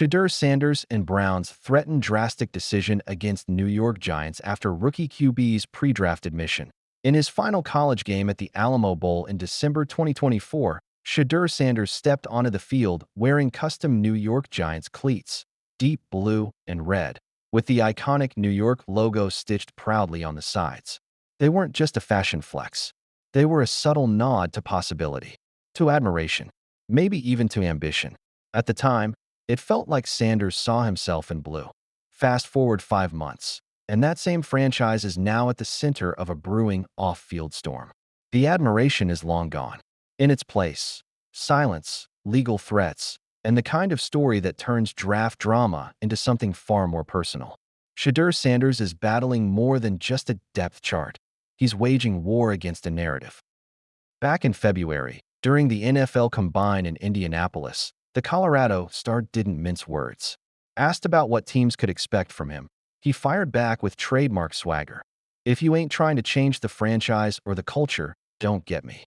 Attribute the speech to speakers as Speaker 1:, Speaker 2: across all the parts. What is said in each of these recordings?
Speaker 1: Shedeur Sanders and Browns threatened drastic decision against New York Giants after rookie QB's pre-draft admission. In his final college game at the Alamo Bowl in December 2024, Shedeur Sanders stepped onto the field wearing custom New York Giants cleats, deep blue and red, with the iconic New York logo stitched proudly on the sides. They weren't just a fashion flex. They were a subtle nod to possibility, to admiration, maybe even to ambition. At the time, it felt like Sanders saw himself in blue. Fast forward 5 months, and that same franchise is now at the center of a brewing off-field storm. The admiration is long gone. In its place, silence, legal threats, and the kind of story that turns draft drama into something far more personal. Shedeur Sanders is battling more than just a depth chart. He's waging war against a narrative. Back in February, during the NFL Combine in Indianapolis, the Colorado star didn't mince words. Asked about what teams could expect from him, he fired back with trademark swagger. "If you ain't trying to change the franchise or the culture, don't get me."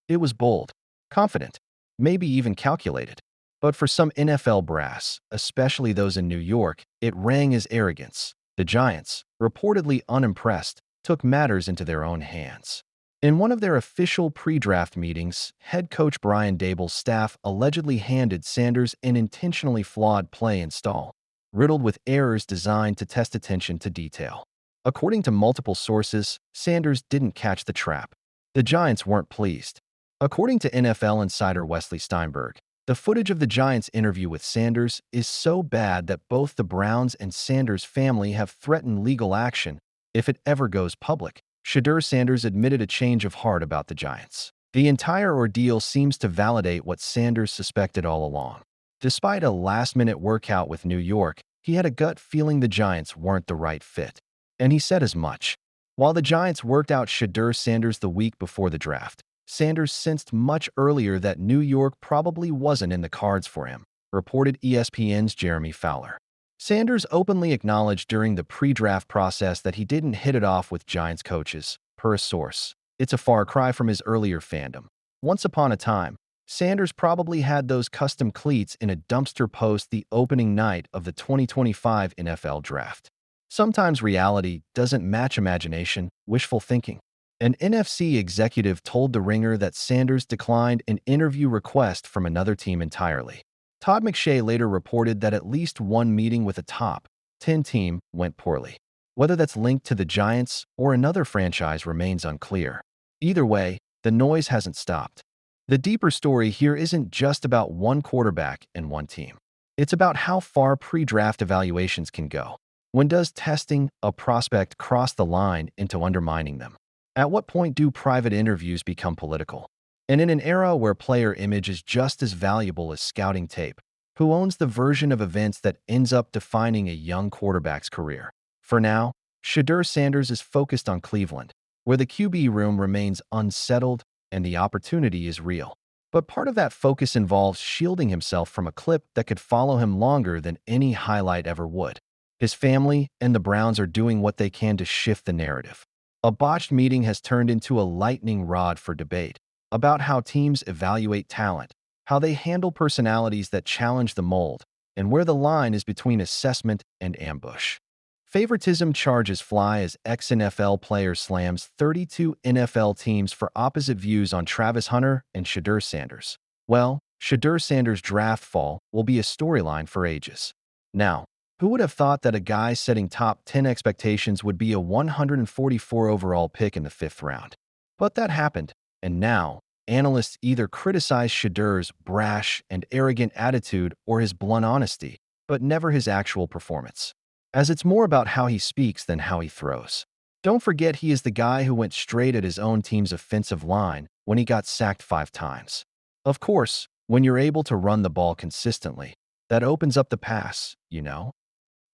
Speaker 1: It was bold, confident, maybe even calculated. But for some NFL brass, especially those in New York, it rang as arrogance. The Giants, reportedly unimpressed, took matters into their own hands. In one of their official pre-draft meetings, head coach Brian Daboll's staff allegedly handed Sanders an intentionally flawed play install, riddled with errors designed to test attention to detail. According to multiple sources, Sanders didn't catch the trap. The Giants weren't pleased. According to NFL insider Wesley Steinberg, the footage of the Giants' interview with Sanders is so bad that both the Browns and Sanders' family have threatened legal action if it ever goes public. Shedeur Sanders admitted a change of heart about the Giants. The entire ordeal seems to validate what Sanders suspected all along. Despite a last-minute workout with New York, he had a gut feeling the Giants weren't the right fit. And he said as much. While the Giants worked out Shedeur Sanders the week before the draft, Sanders sensed much earlier that New York probably wasn't in the cards for him, reported ESPN's Jeremy Fowler. Sanders openly acknowledged during the pre-draft process that he didn't hit it off with Giants coaches, per a source. It's a far cry from his earlier fandom. Once upon a time, Sanders probably had those custom cleats in a dumpster post the opening night of the 2025 NFL Draft. Sometimes reality doesn't match imagination, wishful thinking. An NFC executive told The Ringer that Sanders declined an interview request from another team entirely. Todd McShay later reported that at least one meeting with a top 10 team went poorly. Whether that's linked to the Giants or another franchise remains unclear. Either way, the noise hasn't stopped. The deeper story here isn't just about one quarterback and one team. It's about how far pre-draft evaluations can go. When does testing a prospect cross the line into undermining them? At what point do private interviews become political? And in an era where player image is just as valuable as scouting tape, who owns the version of events that ends up defining a young quarterback's career? For now, Shedeur Sanders is focused on Cleveland, where the QB room remains unsettled and the opportunity is real. But part of that focus involves shielding himself from a clip that could follow him longer than any highlight ever would. His family and the Browns are doing what they can to shift the narrative. A botched meeting has turned into a lightning rod for debate about how teams evaluate talent, how they handle personalities that challenge the mold, and where the line is between assessment and ambush. Favoritism charges fly as ex-NFL player slams 32 NFL teams for opposite views on Travis Hunter and Shedeur Sanders. Well, Shedeur Sanders' draft fall will be a storyline for ages. Now, who would have thought that a guy setting top 10 expectations would be a 144 overall pick in the 5th round? But that happened, and now, analysts either criticize Shedeur's brash and arrogant attitude or his blunt honesty, but never his actual performance, as it's more about how he speaks than how he throws. Don't forget he is the guy who went straight at his own team's offensive line when he got sacked 5 times. Of course, when you're able to run the ball consistently, that opens up the pass, you know?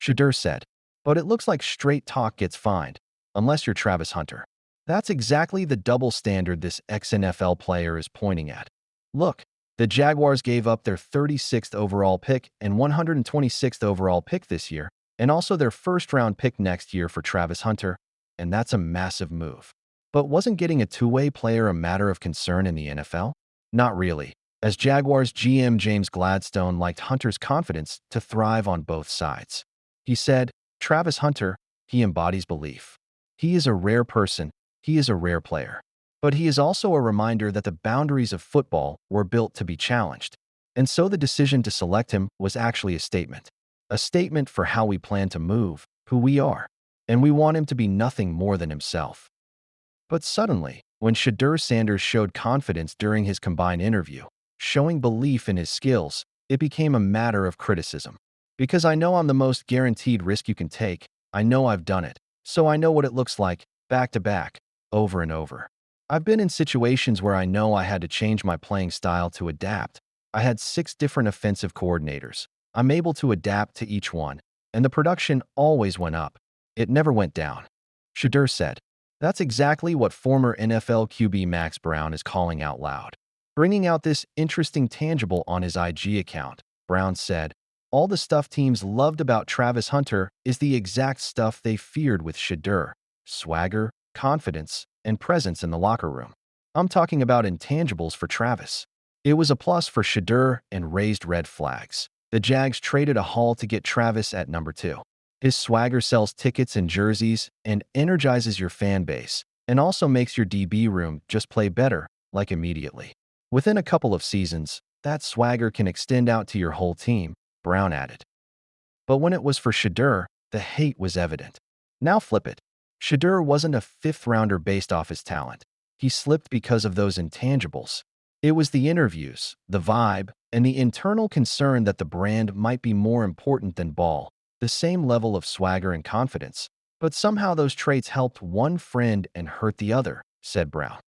Speaker 1: Shedeur said, but it looks like straight talk gets fined, unless you're Travis Hunter. That's exactly the double standard this ex-NFL player is pointing at. Look, the Jaguars gave up their 36th overall pick and 126th overall pick this year, and also their first-round pick next year for Travis Hunter, and that's a massive move. But wasn't getting a two-way player a matter of concern in the NFL? Not really. As Jaguars GM James Gladstone liked Hunter's confidence to thrive on both sides. He said, Travis Hunter, he embodies belief. He is a rare person, he is a rare player. But he is also a reminder that the boundaries of football were built to be challenged. And so the decision to select him was actually a statement. A statement for how we plan to move, who we are. And we want him to be nothing more than himself. But suddenly, when Shadur Sanders showed confidence during his combined interview, showing belief in his skills, it became a matter of criticism. Because I know I'm the most guaranteed risk you can take, I know I've done it, so I know what it looks like, back to back, over and over. I've been in situations where I know I had to change my playing style to adapt. I had 6 different offensive coordinators. I'm able to adapt to each one, and the production always went up. It never went down. Shadur said. That's exactly what former NFL QB Max Brown is calling out loud. Bringing out this interesting tangible on his IG account, Brown said, all the stuff teams loved about Travis Hunter is the exact stuff they feared with Shedeur: swagger, confidence, and presence in the locker room. I'm talking about intangibles for Travis. It was a plus for Shedeur and raised red flags. The Jags traded a haul to get Travis at number 2. His swagger sells tickets and jerseys and energizes your fan base, and also makes your DB room just play better, like immediately. Within a couple of seasons, that swagger can extend out to your whole team, Brown added. But when it was for Shedeur, the hate was evident. Now flip it. Shedeur wasn't a 5th-rounder based off his talent. He slipped because of those intangibles. It was the interviews, the vibe, and the internal concern that the brand might be more important than ball, the same level of swagger and confidence. But somehow those traits helped one friend and hurt the other, said Brown.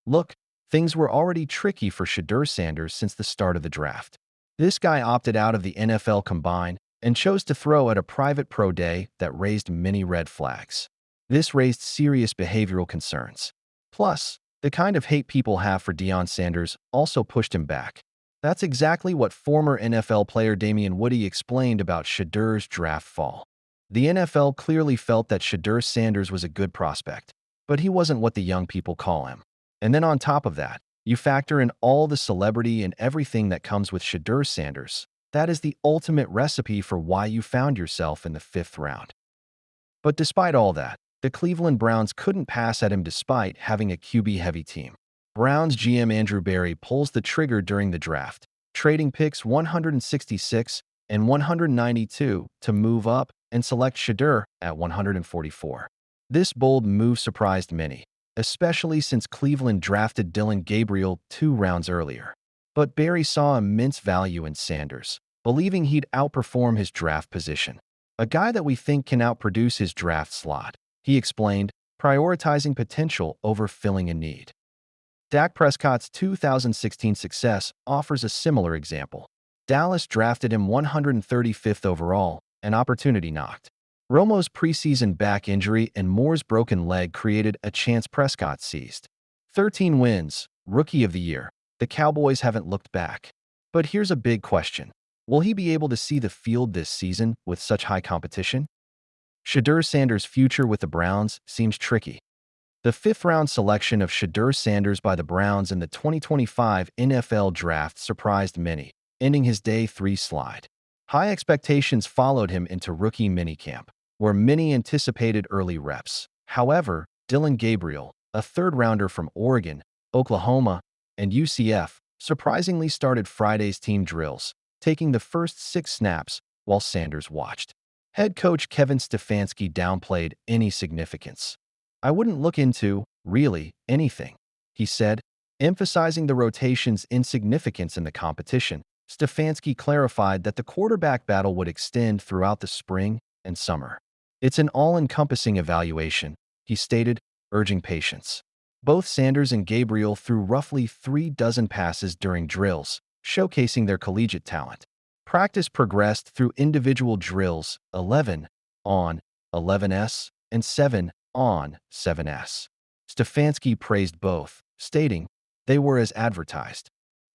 Speaker 1: Look, things were already tricky for Shedeur Sanders since the start of the draft. This guy opted out of the NFL Combine and chose to throw at a private pro day that raised many red flags. This raised serious behavioral concerns. Plus, the kind of hate people have for Deion Sanders also pushed him back. That's exactly what former NFL player Damian Woody explained about Shedeur's draft fall. The NFL clearly felt that Shedeur Sanders was a good prospect, but he wasn't what the young people call him. And then on top of that, you factor in all the celebrity and everything that comes with Shedeur Sanders. That is the ultimate recipe for why you found yourself in the 5th round. But despite all that, the Cleveland Browns couldn't pass at him despite having a QB-heavy team. Browns GM Andrew Berry pulls the trigger during the draft, trading picks 166 and 192 to move up and select Shedeur at 144. This bold move surprised many, especially since Cleveland drafted Dillon Gabriel 2 rounds earlier. But Berry saw immense value in Sanders, believing he'd outperform his draft position. A guy that we think can outproduce his draft slot, he explained, prioritizing potential over filling a need. Dak Prescott's 2016 success offers a similar example. Dallas drafted him 135th overall, an opportunity knocked. Romo's preseason back injury and Moore's broken leg created a chance Prescott seized. 13 wins, Rookie of the Year. The Cowboys haven't looked back. But here's a big question. Will he be able to see the field this season with such high competition? Shedeur Sanders' future with the Browns seems tricky. The 5th-round selection of Shedeur Sanders by the Browns in the 2025 NFL Draft surprised many, ending his Day 3 slide. High expectations followed him into rookie minicamp, where many anticipated early reps. However, Dillon Gabriel, a 3rd-rounder from Oregon, Oklahoma, and UCF, surprisingly started Friday's team drills, taking the first 6 snaps while Sanders watched. Head coach Kevin Stefanski downplayed any significance. I wouldn't look into, really, anything, he said, emphasizing the rotation's insignificance in the competition. Stefanski clarified that the quarterback battle would extend throughout the spring and summer. It's an all-encompassing evaluation, he stated, urging patience. Both Sanders and Gabriel threw roughly 3 dozen passes during drills, showcasing their collegiate talent. Practice progressed through individual drills, 11 on 11S and 7 on 7S. Stefanski praised both, stating, they were as advertised.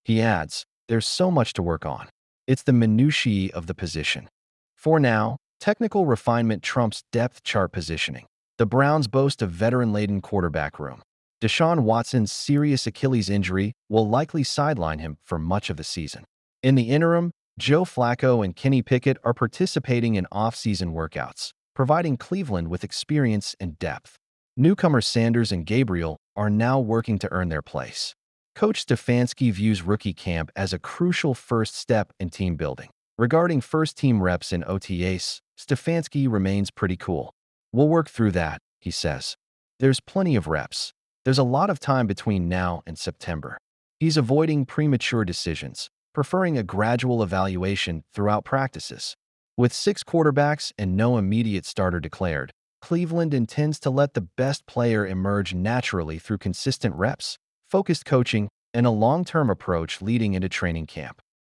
Speaker 1: He adds, there's so much to work on. It's the minutiae of the position. For now, technical refinement trumps depth chart positioning. The Browns boast a veteran-laden quarterback room. Deshaun Watson's serious Achilles injury will likely sideline him for much of the season. In the interim, Joe Flacco and Kenny Pickett are participating in off-season workouts, providing Cleveland with experience and depth. Newcomers Sanders and Gabriel are now working to earn their place. Coach Stefanski views rookie camp as a crucial first step in team building. Regarding first-team reps in OTAs, Stefanski remains pretty cool. "We'll work through that," he says. "There's plenty of reps. There's a lot of time between now and September." He's avoiding premature decisions, preferring a gradual evaluation throughout practices. With 6 quarterbacks and no immediate starter declared, Cleveland intends to let the best player emerge naturally through consistent reps, focused coaching, and a long-term approach leading into training camp.